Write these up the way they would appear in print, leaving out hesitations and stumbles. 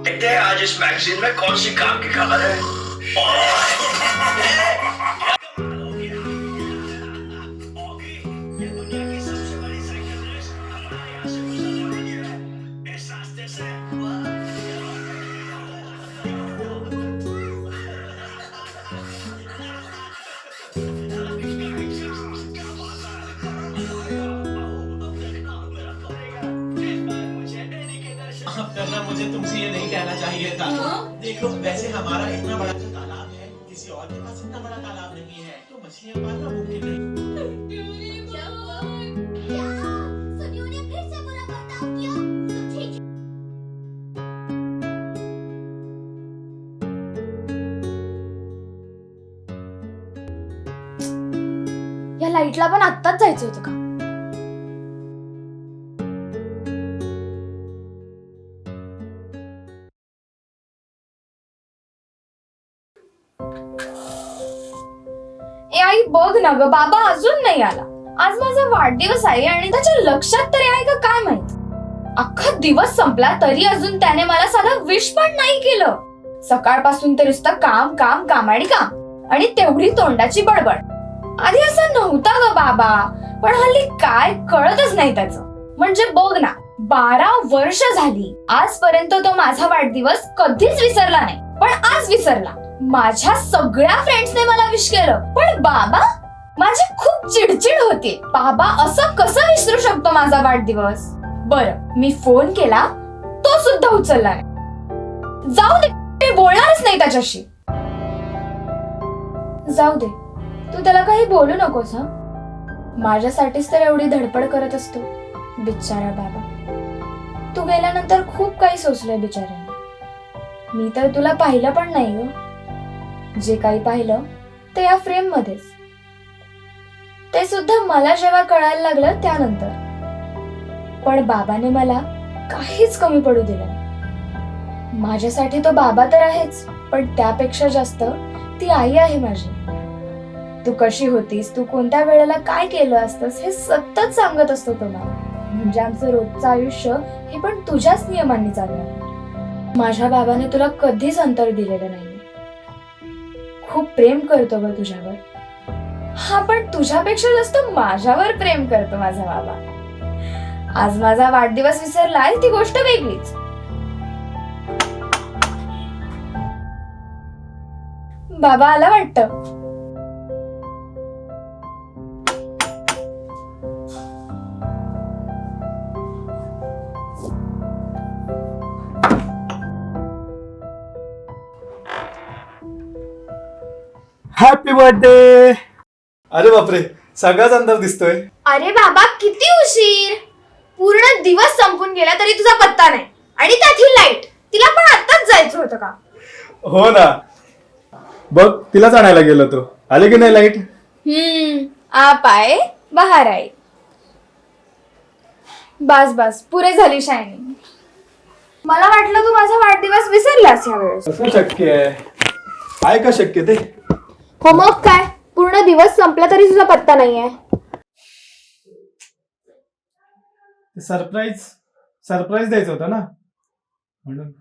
देखते हैं आज इस मैगजीन में कौन सी काम की खबर है। करना मुझे तुमसे ये नहीं कहना चाहिए था। देखो वैसे हमारा इतना बड़ा जो तालाब है किसी और के पास इतना बड़ा तालाब नहीं है, तो मछलियां पालना मुमकिन नहीं। क्या हुआ? क्या? सुनियो ने फिर से बुरा बर्ताव किया। सब ठीक है। या लाईटला पण आत्ताच जायचं होतं का? ए आई बघ ना ग, बाबा अजून नाही आला. आज माझा वाढदिवस आहे आणि त्याच्या लक्षात तरी आहे का काय माहित. अख्खा दिवस संपला तरी अजून त्याने मला साधं विश पण नाही केलं. सकाळपासून तर नुसतं काम काम काम आणि काम आणि तेवढी तोंडाची बडबड. आधी असं नव्हता ग बाबा, पण हल्ली काय कळतच नाही त्याचं. म्हणजे बघ ना, 12 वर्ष झाली आजपर्यंत तो माझा वाढदिवस कधीच विसरला नाही, पण आज विसरला. माझ्या सगळ्या फ्रेंड्सने मला विश केलं, पण बाबा माझी खूप चिडचिड होते. बाबा असं कसं विसरू शकतो माझा वाढदिवस. बरं मी फोन केला, तो सुद्धा उचलला नाही. जाऊ दे, मी बोलणारच नाही त्याच्याशी. जाऊ दे, तू त्याला काही बोलू नकोस. हा, माझ्यासाठीच तर एवढी धडपड करत असतो बिचारा बाबा. तू गेल्यानंतर खूप काही सोचलंय बिचाऱ्याने. मी तर तुला पाहिलं पण नाही ग. जे काही पाहिलं ते या फ्रेम मध्येच. ते सुद्धा मला जेव्हा कळायला लागलं त्यानंतर. पण बाबाने मला काहीच कमी पडू दिलं नाही. माझ्यासाठी तो बाबा तर आहेच, पण त्यापेक्षा जास्त ती आई आहे माझी. तू कशी होतीस, तू कोणत्या वेळेला काय केलं असतंस हे सतत सांगत असतो तो मला. म्हणजे आमचं रोजचं आयुष्य हे पण तुझ्याच नियमांनी चालू आहे. माझ्या बाबाने तुला कधीच अंतर दिलेलं नाही. खूप प्रेम करतो ग तुझ्यावर. हा, पण तुझ्यापेक्षा जास्त माझ्यावर प्रेम करतो माझा बाबा. आज माझा वाढदिवस विसरलाय ती गोष्ट वेगळीच. बाबा आला वाटतं. Happy birthday. अरे बापरे, सगळाच अंदाज दिसतोय. अरे बाबा किती उशीर. पूर्ण दिवस संपून गेला तरी तुझा पत्ता नाही. आणि त्यात ही लाईट, तिला पण आत्ताच जायचं होतं का? हो ना, बघ तिलाच आणायला गेलो तो. आले की नाही लाईट? आप आए बाहर आए. बस बस, पुरे झाली शायनिंग. मला वाटलं तू माझा वाढदिवस विसरलास या वेळेस. कसं शक्य आहे? आहे का शक्य ते? हो मग काय, पूर्ण दिवस संपला तरी तुझा पत्ता नाहीये. सरप्राईज द्यायचं होतं ना म्हणून.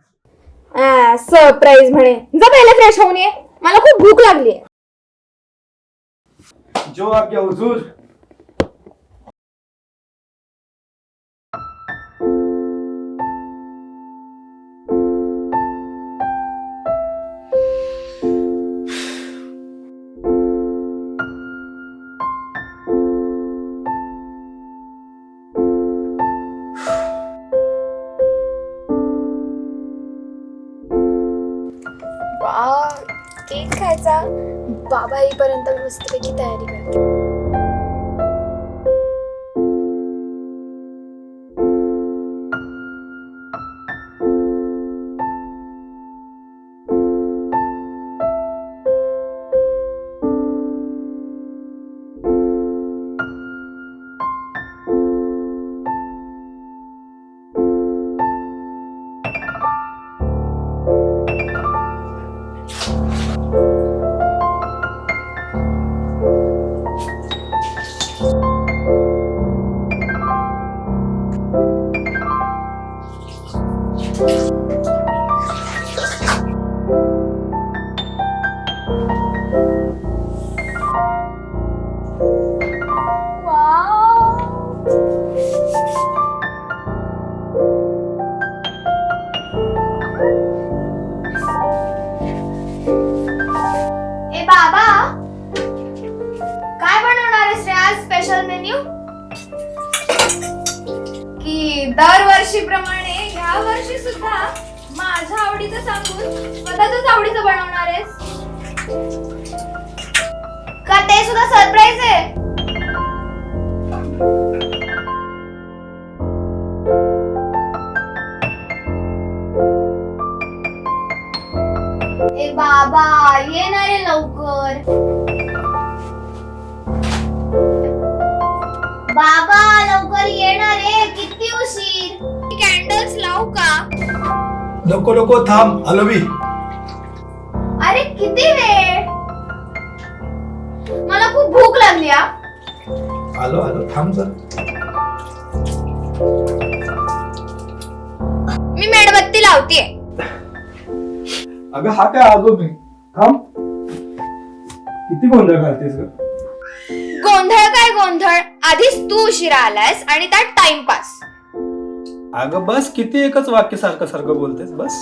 सरप्राईज म्हणे. जा पहिले फ्रेश होऊन ये, मला खूप भूक लागली. जो आज्ञा हुजूर. केक खायचा. बाबा येईपर्यंत मस्तपैकी तयारी करते. ए बाबा, काय बनवणार आहेस रे आज स्पेशल मेन्यू? की दरवर्षीप्रमाणे ह्या वर्षी सुद्धा माझ्या आवडीचं सांगून स्वतःच्याच आवडीचं बनवणार आहेस का? ते सुद्धा सरप्राईज आहे. ए बाबा, ये ना रे लवकर. बाबा लवकर ये ना रे, किती उशीर. कॅन्डल्स लावू का? नको नको थांब, आलो मी. अरे किती वेळ, मला खूप भूक लागली. आलो आलो, थांब जर. मी मेणबत्ती लावतीये. अगं हा काय आलो मी. थांब, किती गोंधळ घालतेस ग. गोंधळ काय गोंधळ, आधीच तू उशिरा आलायस आणि त्यात टाइमपास. अगं बस, किती एकच वाक्य सारखं सारखं बोलतेस. बस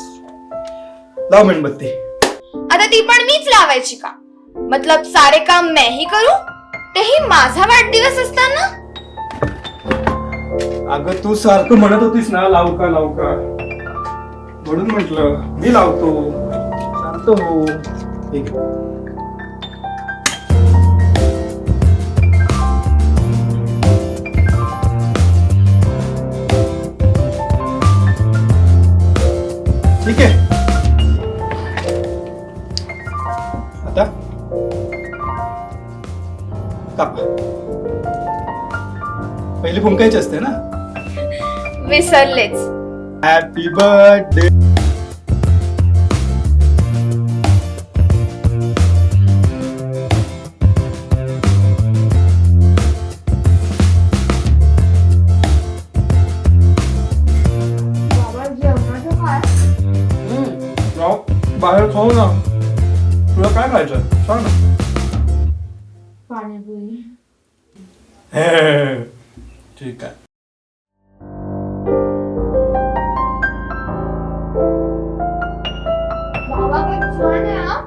लाव मेणबत्ती. आता ती पण मीच लावायची का? मतलब सारे काम मैं ही करू, तेही माझा वाढदिवस असताना. अगं तू सारखं म्हणत होतीस ना लावू का लावू का, म्हणून म्हटलं मी लावतो. शांत हो. ठीक आहे. ठीक आहे. आता कापा. पहिली फुंकायची असते ना. विसरलेच. Happy birthday. बाहेर खाऊ ना. तुला काय खायचं सांग ना. पाणीपुरी. ठीक आहे. बाबा काय छान आहे हा.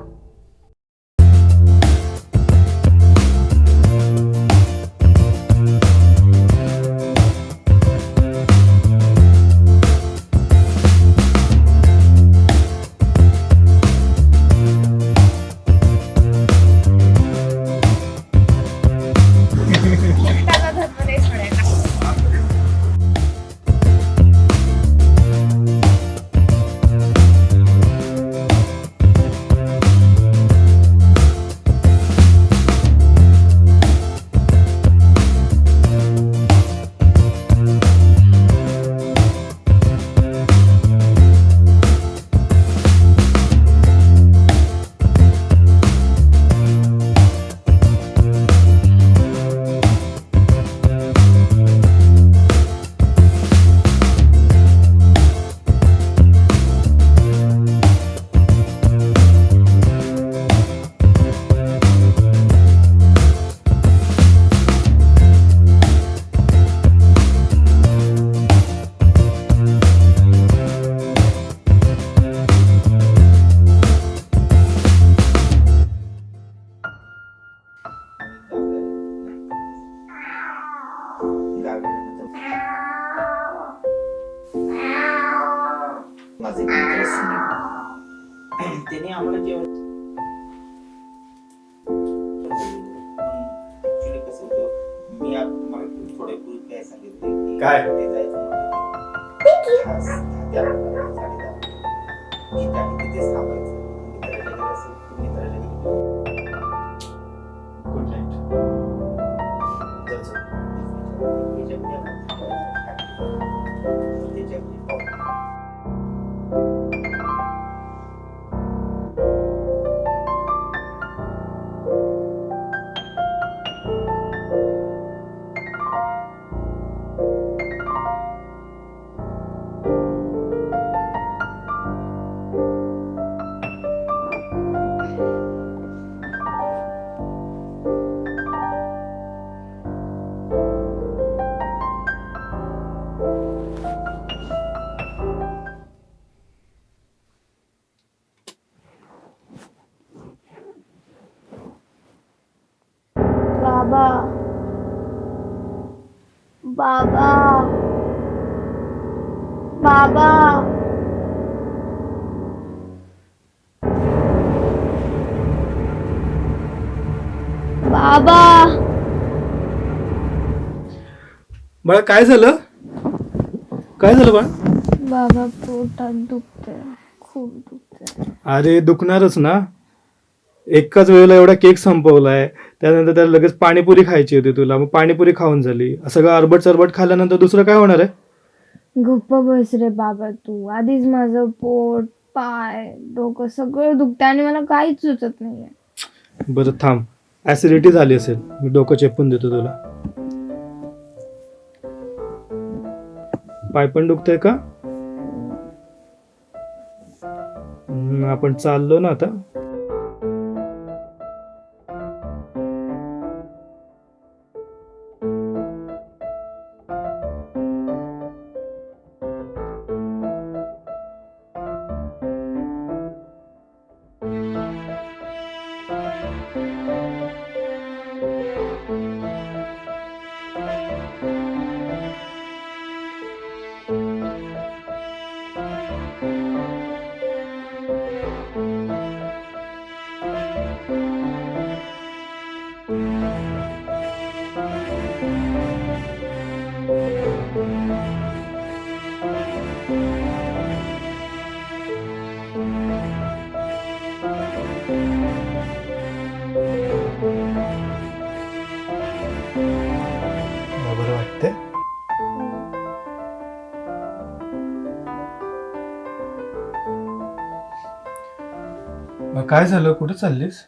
माझे मित्र सुनील, त्याने आम्हाला जेवण ऍक्च्युली कसं होतं, मी मला थोडे पूर्वी काय सांगितलं की काय? ते जायचं तिथेच थांबायचं. मित्राच्या घरी असेल मित्राच्या घरी गुड नाईट. बाबा बाबा बाबा बाळा काय झालं? काय झालं बाळा? बाबा पोटात दुखतंय, खूप दुखतंय. अरे दुखणारच ना. एकाच वेळेला एवढा केक संपवलाय, त्यानंतर त्याला लगेच पाणीपुरी खायची होती तुला, मग पाणीपुरी खाऊन झाली. सगळं अरबट चरबट खाल्ल्यानंतर दुसरं काय होणार आहे? गप्प बस रे बाबा तू. आधीच माझं पोट, पाय, डोकं सगळं दुखतंय आणि मला काहीच सुचत नाहीये. बरं थांब, ऍसिडिटी झाली असेल, मी डोकं चेपून देतो तुला. पाय पण दुखतंय का? आपण चाललो ना आता. बरं वाटतंय? मग काय झालं? कुठे चाललीस?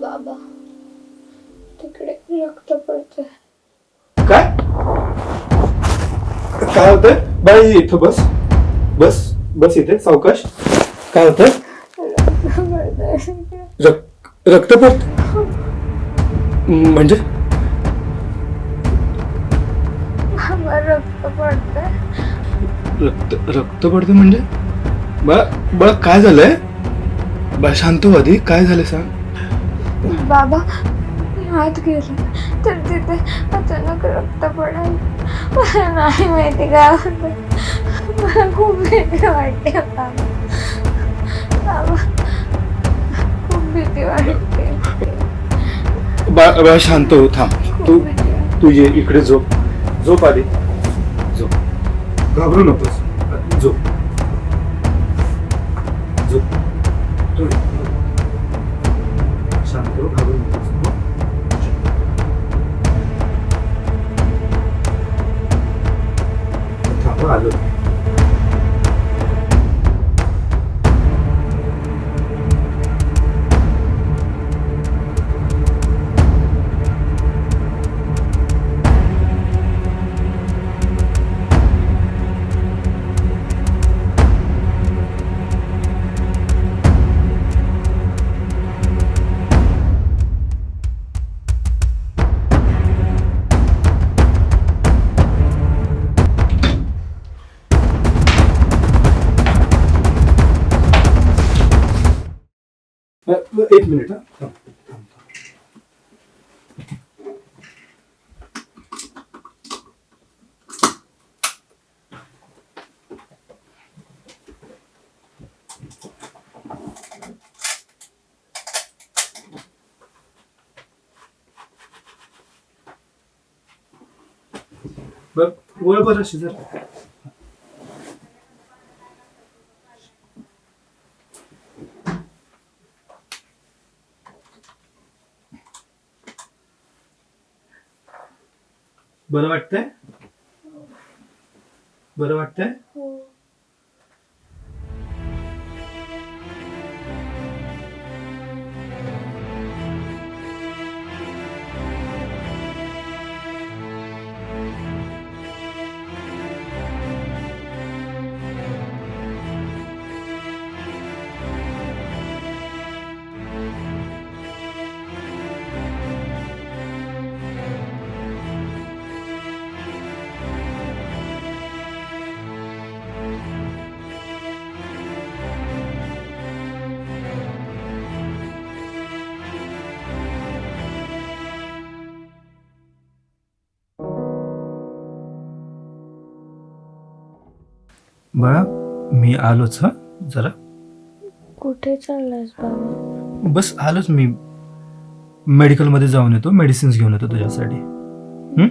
बाबा तिकडे रक्त पडतंय. काय? काय होतंय? बाई इथं बस बस बस इथे सावकाश. काय होतंय? रक्त पडत म्हणजे? बाबा रक्त पडतंय. रक्त पडते म्हणजे? बा काय झालंय? बा शांत हो आधी. काय झालंय सांग. बाबा मी आत गेले तर तिथे अचानक रक्त पडायला. मला नाही माहिती काय होतं. मला खूप भीती वाटते बाबा. बाबा खूप भीती वाटते. बा शांत हो. थांब. खूप भीती वाटते. तू ये इकडे. झोप आधी. झोप. घाबरू नकोस. झोप. तू शांत हो. घाबरू नकोस. थांब आलो. एक मिनिट. वळ बरं जरा. बरं वाटतंय? बरं वाटतंय? बाळा मी आलोच हा जरा कुठे चाललायस बाबा? बस आलोच मी. मेडिकलमध्ये जाऊन येतो, मेडिसिन्स घेऊन येतो तुझ्यासाठी. हं?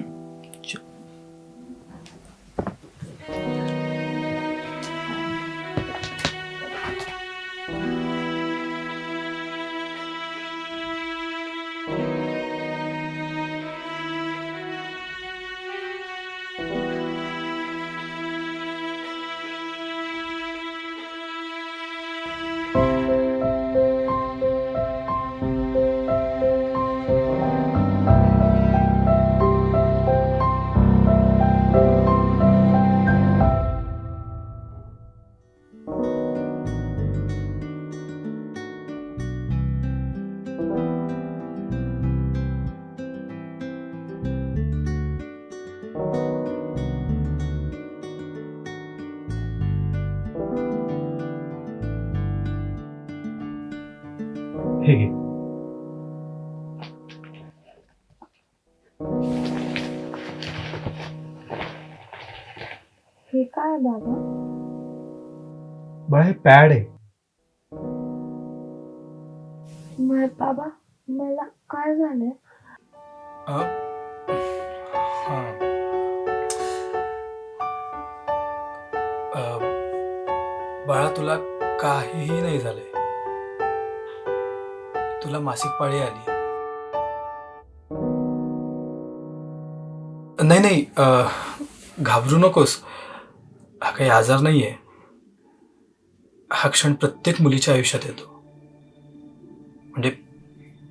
हे घे. हे काय बाबा? बाळा हे पॅड आहे. बाबा मला काय झालंय? बाळा तुला काहीही नाही झालंय. तुला मासिक पाळी आली. नाही नाही घाबरू नकोस. हा काही आजार नाहीये. हा क्षण प्रत्येक मुलीच्या आयुष्यात येतो. म्हणजे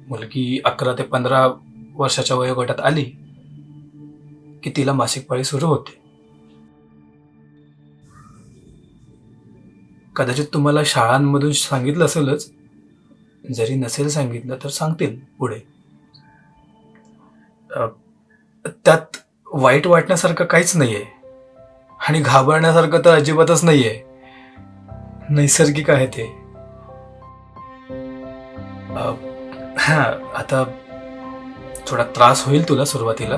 मुलगी 11 ते 15 वर्षाच्या वयोगटात आली की तिला मासिक पाळी सुरू होते. कदाचित तुम्हाला शाळांमधून सांगितलं असेलच. जरी नसेल सांगितलं तर सांगतील पुढे. त्यात वाईट वाटण्यासारखं काहीच नाहीये आणि घाबरण्यासारखं तर अजिबातच नाहीये. नैसर्गिक आहे ते. हा आता थोडा त्रास होईल तुला सुरुवातीला.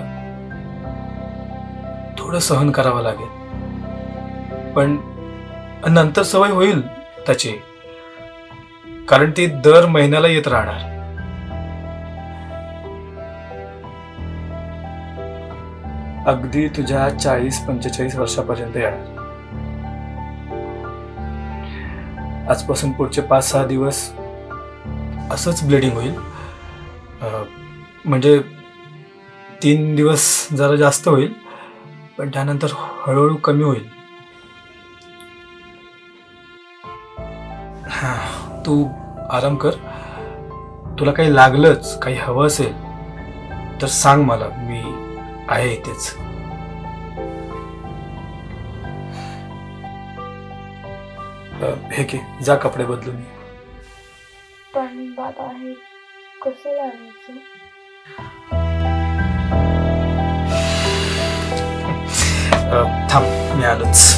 थोडं सहन करावं लागेल पण नंतर सवय होईल त्याची. कारण ती दर महिन्याला येत राहणार. अगदी तुझ्या 40-45 वर्षापर्यंत येणार. आजपासून पुढचे 5-6 दिवस असंच ब्लिडिंग होईल. म्हणजे 3 दिवस जरा जास्त होईल पण त्यानंतर हळूहळू कमी होईल. तू आराम कर. तुला काही लागलंच, काही हवं असेल तर सांग मला. मी आहे इथेच. हे की जा कपडे बदलून ये. पण बाबा हे कसं लावायचं? थांब मी आलोच.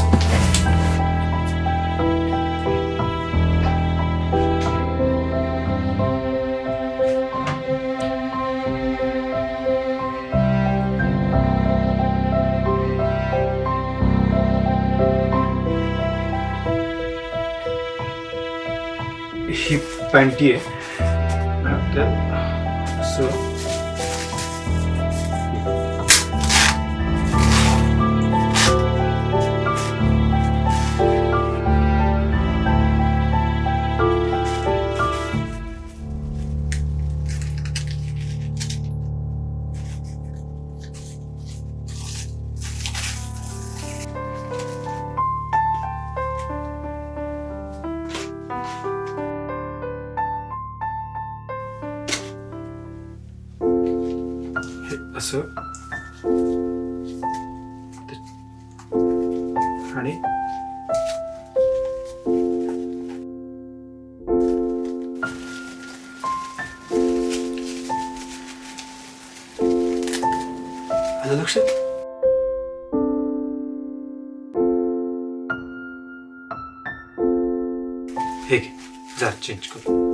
ही पॅन्टी आहे. असं आणि आलं लक्षात? हे घे जा चेंज करू.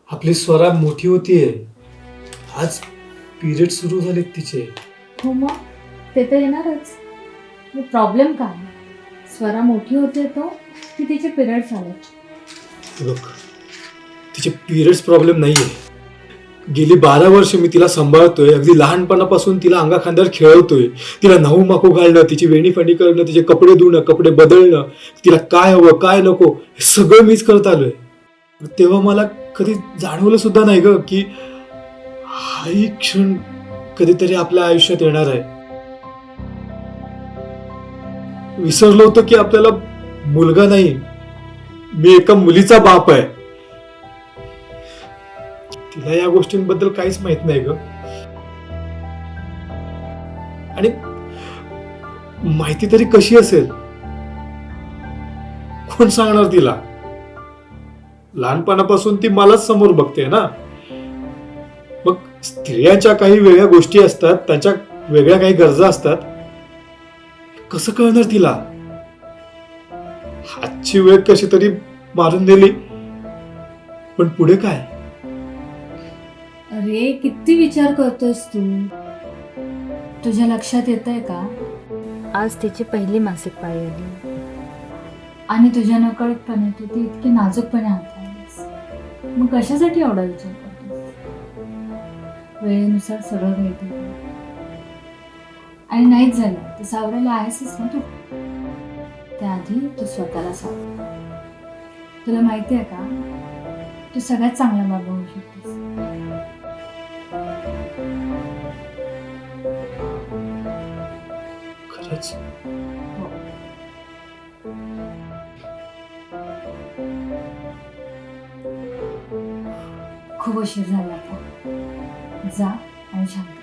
आपली स्वरा मोठी होतीये. आज पिरियड सुरू झालेत तिचे. हो मग ते तर येणारच. प्रॉब्लेम काय? स्वरा मोठी होते तो की तिचे पिरियड्स आले? बघ, तिचे पिरियड्स प्रॉब्लेम नाहीये. गेली 12 वर्ष मी तिला सांभाळतोय. अगदी लहानपणापासून तिला अंगाखांद्यावर खेळवतोय. तिला नाहू माकू घालणं, तिची वेणीफणी करणं, तिचे कपडे धुणं, कपडे बदलणं, तिला काय हवं काय नको हे सगळं मीच करत आलोय. तेव्हा मला कधी जाणवलं सुद्धा नाही ग की हाही क्षण कधीतरी आपल्या आयुष्यात येणार आहे. विसरलो होतो की आपल्याला मुलगा नाही, मी एका मुलीचा बाप आहे. तिला या गोष्टींबद्दल काहीच माहित नाही ग. आणि माहिती तरी कशी असेल? कोण सांगणार तिला? लहानपणापासून ती मलाच समोर बघते ना. मग स्त्रियांच्या काही वेगळ्या गोष्टी असतात, त्यांच्या वेगळ्या काही गरजा असतात. कसं कळणार तिला? हातची वेळ कशी तरी मारून दिली, पण पुढे काय? अरे किती विचार करतोस तू? तुझ्या लक्षात येतंय का आज तिची पहिली मासिक पाळी आली आणि तुझ्या नकळतपणे तू ती इतकी नाजूकपणे हाताळलीस. मग कशासाठी एवढा विचार करतोस? वेळेनुसार सगळं घडतं आणि नाहीच झालं तर सावरायला आहेसच ना तू. त्याआधी तू स्वतःला सावर. तुला माहिती आहे का, तू सगळ्यात चांगला बाबा होऊ शकतेस. खरंच? खूप उशीर झाला आता. जा आणि शांत